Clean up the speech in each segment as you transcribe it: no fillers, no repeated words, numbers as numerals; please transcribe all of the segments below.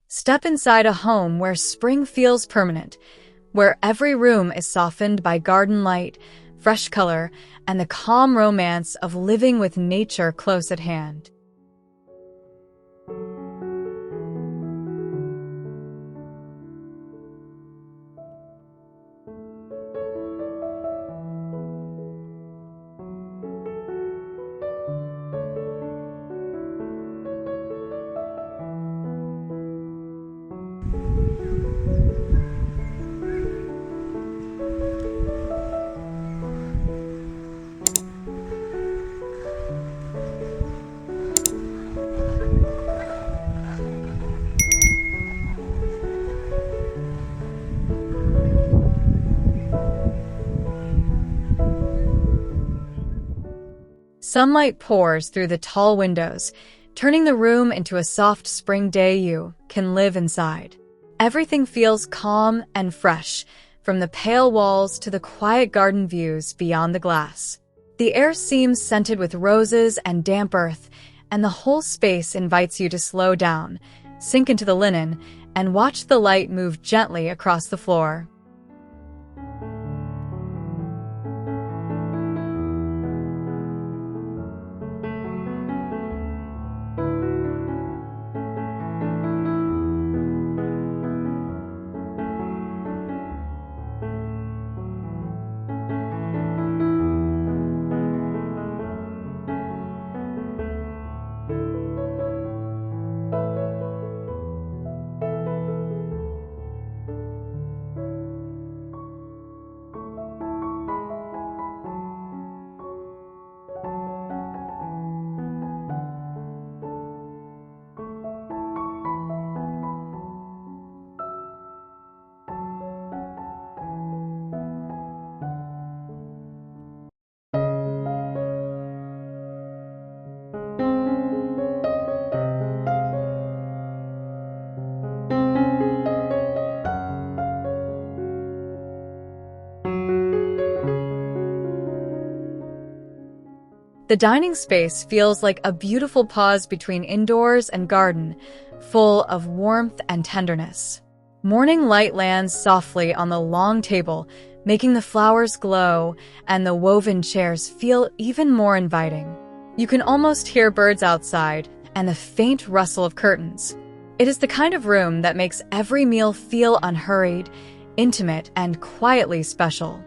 Step inside a home where spring feels permanent, where every room is softened by garden light, fresh color, and the calm romance of living with nature close at hand. Sunlight pours through the tall windows, turning the room into a soft spring day you can live inside. Everything feels calm and fresh, from the pale walls to the quiet garden views beyond the glass. The air seems scented with roses and damp earth, and the whole space invites you to slow down, sink into the linen, and watch the light move gently across the floor. The dining space feels like a beautiful pause between indoors and garden, full of warmth and tenderness. Morning light lands softly on the long table, making the flowers glow and the woven chairs feel even more inviting. You can almost hear birds outside and the faint rustle of curtains. It is the kind of room that makes every meal feel unhurried, intimate, and quietly special.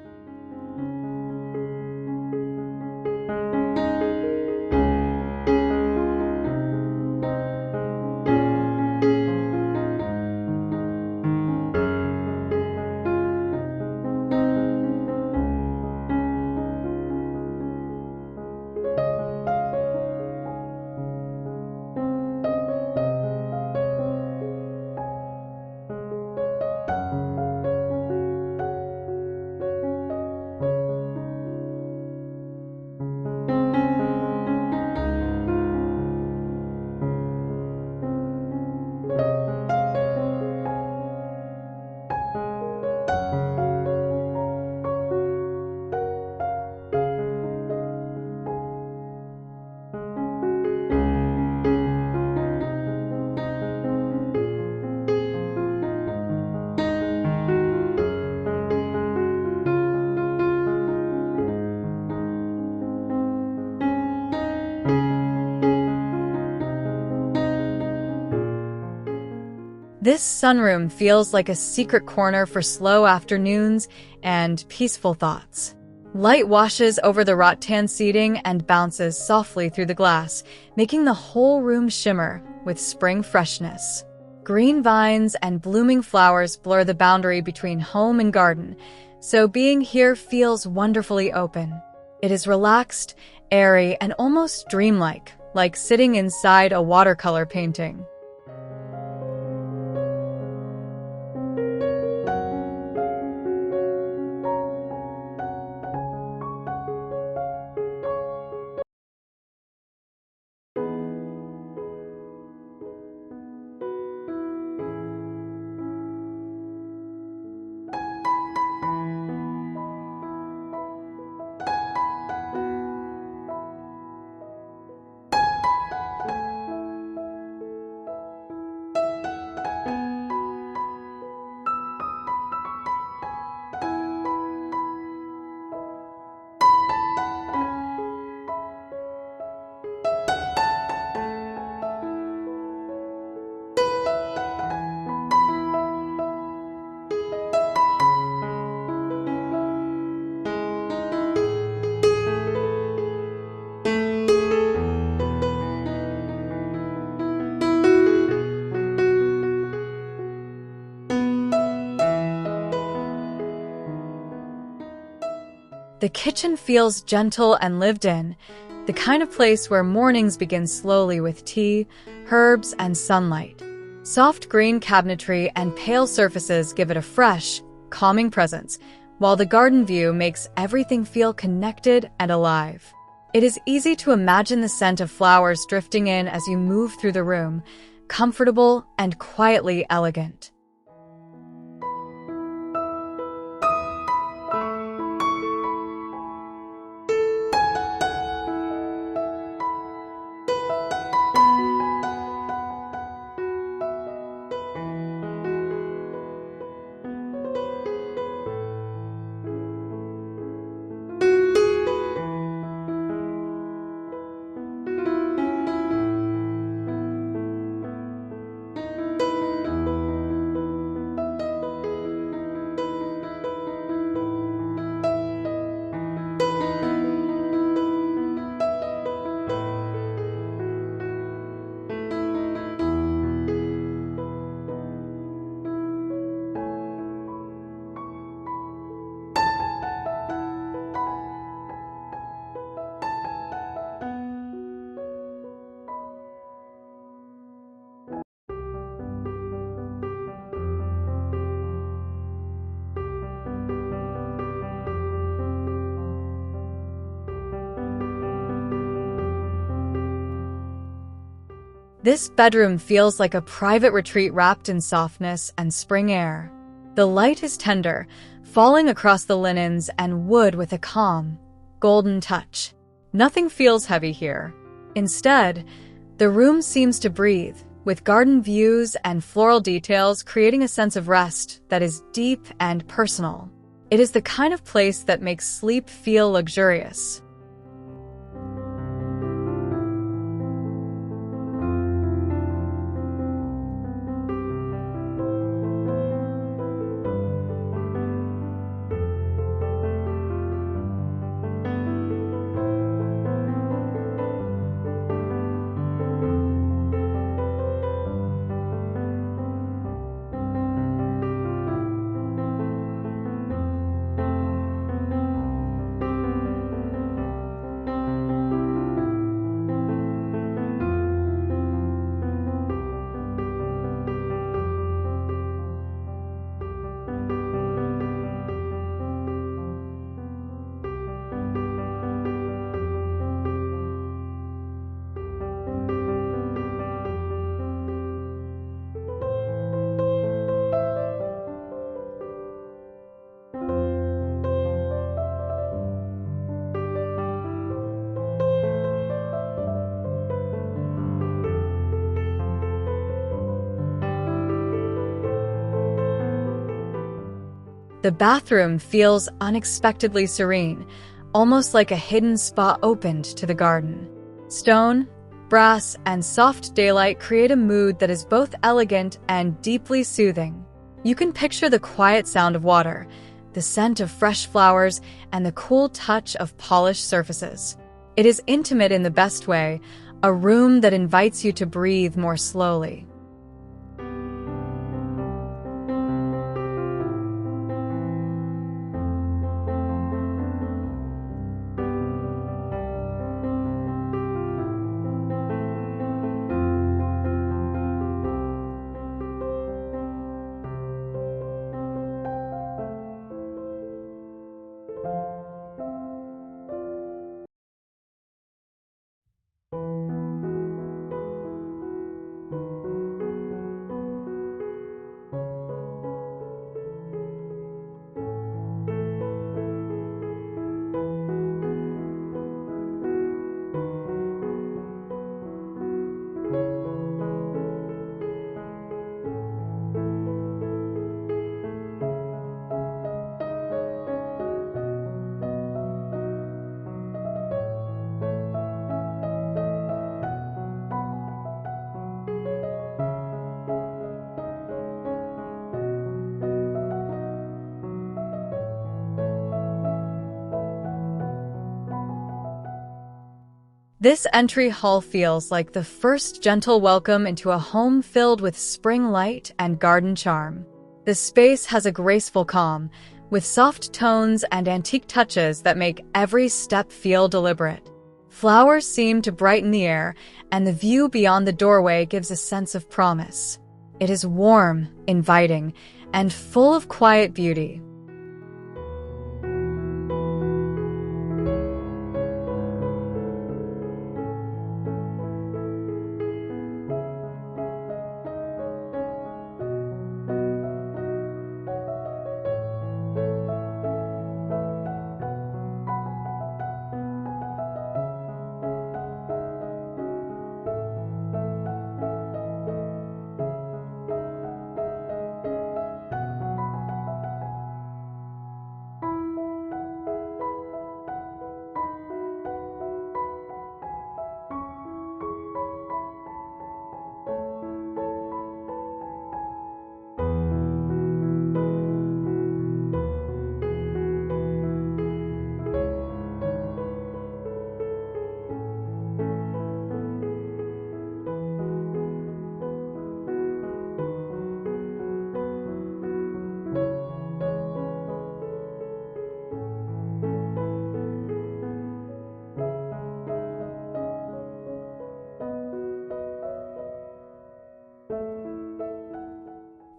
This sunroom feels like a secret corner for slow afternoons and peaceful thoughts. Light washes over the rattan seating and bounces softly through the glass, making the whole room shimmer with spring freshness. Green vines and blooming flowers blur the boundary between home and garden, so being here feels wonderfully open. It is relaxed, airy, and almost dreamlike, like sitting inside a watercolor painting. The kitchen feels gentle and lived in, the kind of place where mornings begin slowly with tea, herbs, and sunlight. Soft green cabinetry and pale surfaces give it a fresh, calming presence, while the garden view makes everything feel connected and alive. It is easy to imagine the scent of flowers drifting in as you move through the room, comfortable and quietly elegant. This bedroom feels like a private retreat wrapped in softness and spring air. The light is tender, falling across the linens and wood with a calm, golden touch. Nothing feels heavy here. Instead, the room seems to breathe, with garden views and floral details creating a sense of rest that is deep and personal. It is the kind of place that makes sleep feel luxurious. The bathroom feels unexpectedly serene, almost like a hidden spa opened to the garden. Stone, brass, and soft daylight create a mood that is both elegant and deeply soothing. You can picture the quiet sound of water, the scent of fresh flowers, and the cool touch of polished surfaces. It is intimate in the best way, a room that invites you to breathe more slowly. This entry hall feels like the first gentle welcome into a home filled with spring light and garden charm. The space has a graceful calm, with soft tones and antique touches that make every step feel deliberate. Flowers seem to brighten the air, and the view beyond the doorway gives a sense of promise. It is warm, inviting, and full of quiet beauty.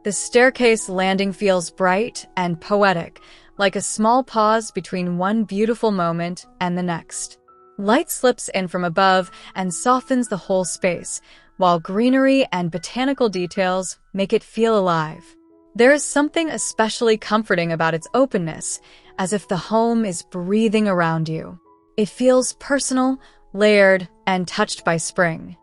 The staircase landing feels bright and poetic, like a small pause between one beautiful moment and the next. Light slips in from above and softens the whole space, while greenery and botanical details make it feel alive. There is something especially comforting about its openness, as if the home is breathing around you. It feels personal, layered, and touched by spring.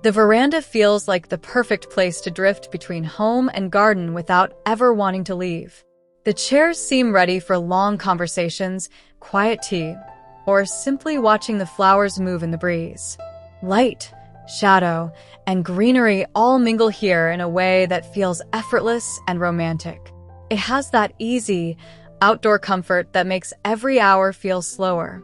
The veranda feels like the perfect place to drift between home and garden without ever wanting to leave. The chairs seem ready for long conversations, quiet tea, or simply watching the flowers move in the breeze. Light, shadow, and greenery all mingle here in a way that feels effortless and romantic. It has that easy, outdoor comfort that makes every hour feel slower.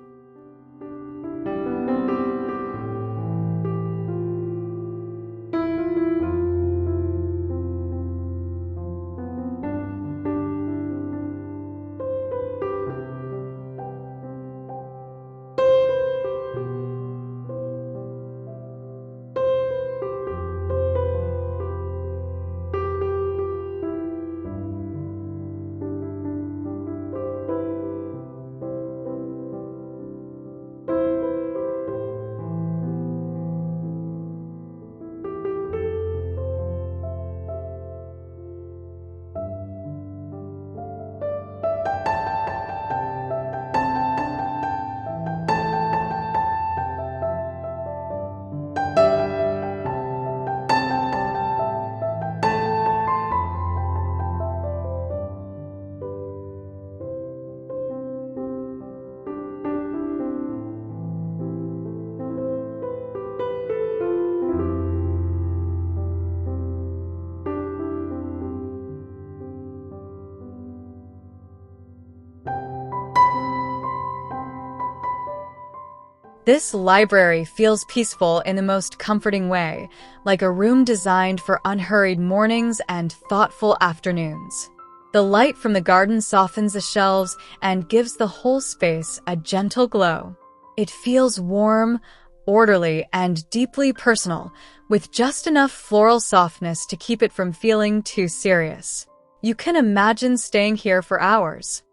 This library feels peaceful in the most comforting way, like a room designed for unhurried mornings and thoughtful afternoons. The light from the garden softens the shelves and gives the whole space a gentle glow. It feels warm, orderly and deeply personal, with just enough floral softness to keep it from feeling too serious. You can imagine staying here for hours.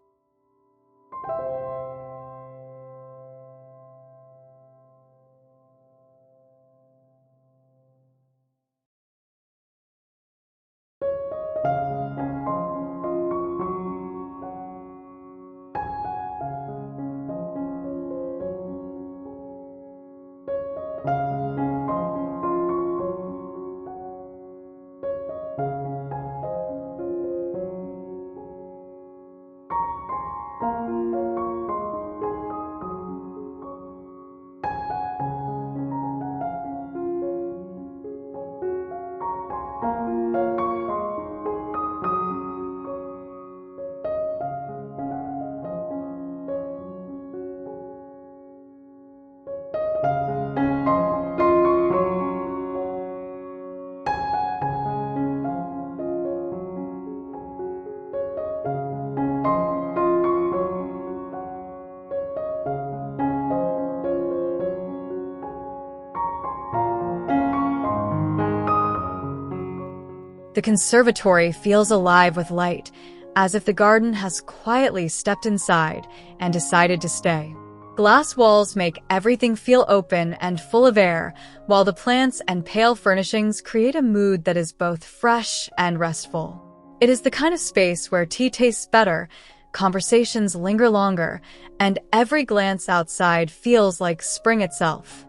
The conservatory feels alive with light, as if the garden has quietly stepped inside and decided to stay. Glass walls make everything feel open and full of air, while the plants and pale furnishings create a mood that is both fresh and restful. It is the kind of space where tea tastes better, conversations linger longer, and every glance outside feels like spring itself.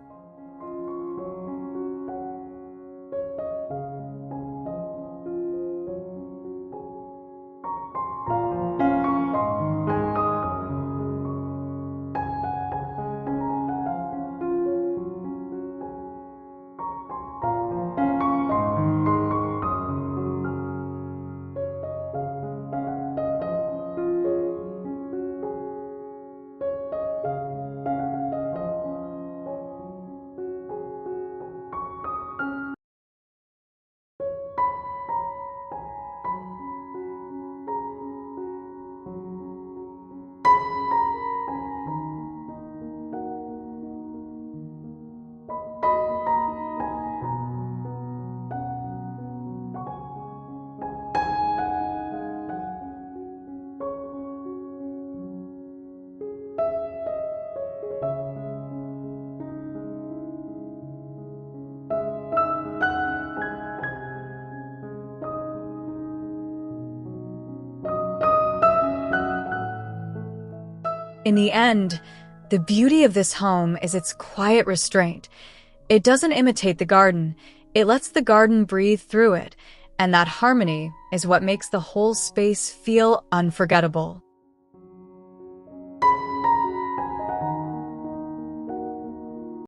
In the end, the beauty of this home is its quiet restraint. It doesn't imitate the garden, it lets the garden breathe through it, and that harmony is what makes the whole space feel unforgettable.